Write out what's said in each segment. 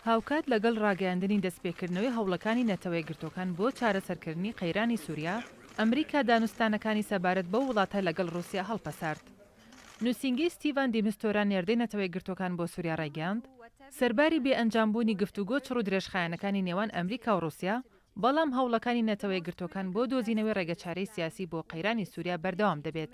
هاوکات لەگەڵ ڕاگەیاندنی دەستپێکردنەوەی هەوڵەکانی نەتەوەی گرتوەکان بۆ چارەسەرکردنی قەیرانی سووریا، ئەمریکا دانوستانەکانی سەبارەت بەو وڵاتە لەگەڵ رووسیا هەڵپەسارد. نووسینگەی ستیڤان دیمستۆران نێردەی نەتەوەی گرتوەکان بۆ سووریا ڕایگەاند سەرباری بێئەنجامبوونی گفتوگۆ چڕ و درێژخایەنەکانی نێوان ئەمریکا و رووسیا، بەڵام هەوڵەکانی نەتەوەی گرتوەکان بۆ دۆزینەوەی ڕێگەچارەی سیاسی بۆ قەیرانی سووریا بەردەوام دەبێت.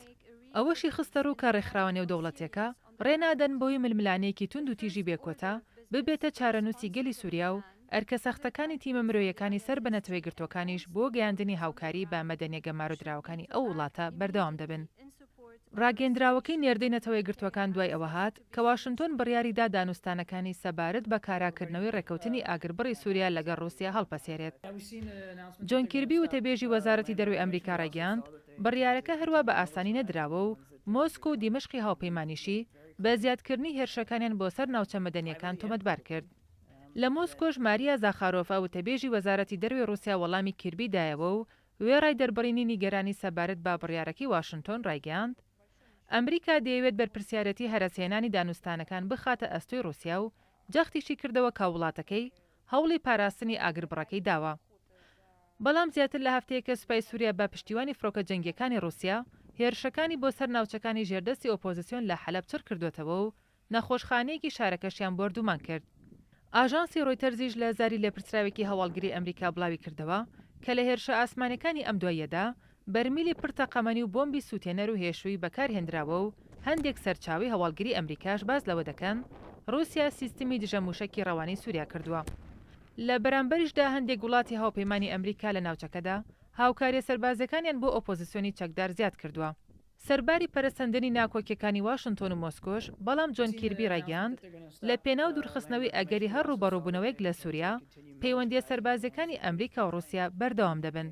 ئەوەشی خستە ڕوو کە ڕێکخراوە نێودەوڵەتیەکە ڕێنادەن بۆی ململانەیەکی تونند و تیژی بێکۆتا ببێتە چارەنووسی گەلی سووریا و ئەرکە سەختەکانی تیمە مرۆیەکانی سەر بە نەتەوەی گرتوەکانیش بۆ گەیاندنی هاوکاری با مەدەنیە گەمارودراوەکانی ئەو وڵاتە بەردەوام دەبن. ڕاگەندراوەکەی نێردەی نەتەوەی گرتوەکان دوای ئەوە هات کە واشنتۆن بڕیاریدا دانوستانەکانی سەبارەت بە کاراکردنەوەی ڕێکەوتنی ئاگربڕی سووریا لەگەڵ رووسیا هەڵپەسێرێت. جۆن کیربی وتەبێژی وەزارەتی دەروی ئەمریکا ڕایگەاند بڕیارەکە هەروە بە ئاسانی نەدراوە و مۆسکۆ و دیمشقی هاوپەیمانیشی بە زیادکردنی هێرشەکانیان بۆ سەر ناوچە مەدەنیەکان تۆمەتبار کرد. لە مۆسکۆش ماریا زاخارۆفا وتەبێژی وەزارەتی دەروی رووسیا وەڵامی کیربی دایەوە و وێڕای دەربڕینی نیگەرانی سەبارەت با بڕیارەکەی واشنتۆن ڕایگەاند ئەمریکا دەیەوێت بەرپرسیارەتی هەرەسهێنانی دانوستانەکان بخاتە ئەستۆی رووسیا و جەختیشی کردەوە کە وڵاتەکەی هەوڵی پاراستنی ئاگربڕەکەی داوە. بەڵام زیاتر لە هەفتەیەکە سوپای سووریا بە پشتیوانی فڕۆکە جەنگیەکانی رووسیا هێرشەکانی بۆ سەر ناوچەکانی ژێردەستی ئۆپۆزیسیۆن لە حەلەب چڕ کردوێتەوە و نەخۆشخانەیەکی شارەکەشیان بردومان کرد. ئاژانسی ڕۆیتەرزیش لە زاری لێپرسراوێکی هەواڵگری ئەمریکا بڵاوی کردەوە کە لە هێرشە ئاسمانەکانی ئەم دوایەدا بەرمیلی پرتەقەمەنی و بۆمبی سوتێنەر و هێشووی بەکارهێنراوە و هەندێک سەرچاوی هەواڵگری ئەمریکاش باز لەوە دەکەن رووسیا سیستمی دژەموشەکی ڕەوانی سووریا کردووە. لە بەرامبەریشدا هەندێک وڵاتی هاوپەیمانی ئەمریکا لە ناوچەکەدا هاوکاریە سەربازەکانیان بۆ ئۆپۆزیسیۆنی چەکدار زیاد کردووە. سەرباری پەرەسەندنی ناکۆکیەکانی واشنتۆن و مۆسکۆش بەڵام جۆن کیربی ڕایگەاند لە پێناو دوورخستنەوەی ئەگەری هەر ڕوبەڕووبوونەوەیەک لە سووریا پەیوەندیە سەربازەکانی ئەمریکا و رووسیا بەردەوام دەبن.